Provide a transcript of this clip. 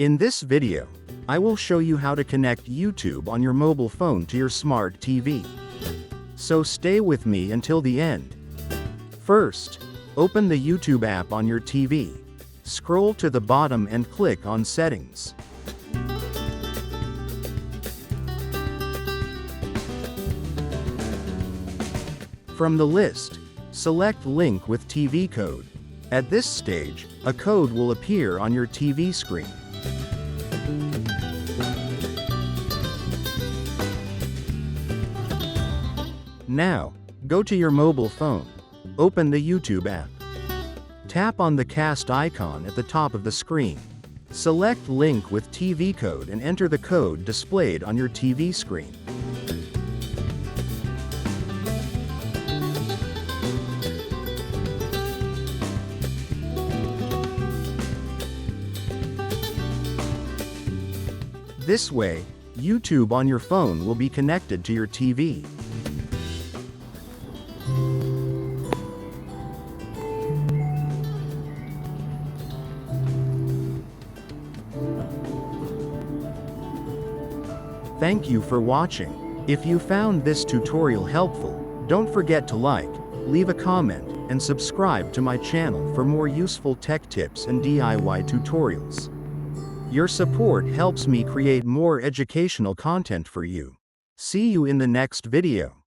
In this video, I will show you how to connect YouTube on your mobile phone to your smart TV. So stay with me until the end. First, open the YouTube app on your TV. Scroll to the bottom and click on Settings. From the list, select Link with TV Code. At this stage, a code will appear on your TV screen. Now, go to your mobile phone. Open the YouTube app. Tap on the cast icon at the top of the screen. Select Link with TV Code and enter the code displayed on your TV screen. This way, YouTube on your phone will be connected to your TV. Thank you for watching. If you found this tutorial helpful, don't forget to like, leave a comment, and subscribe to my channel for more useful tech tips and DIY tutorials. Your support helps me create more educational content for you. See you in the next video.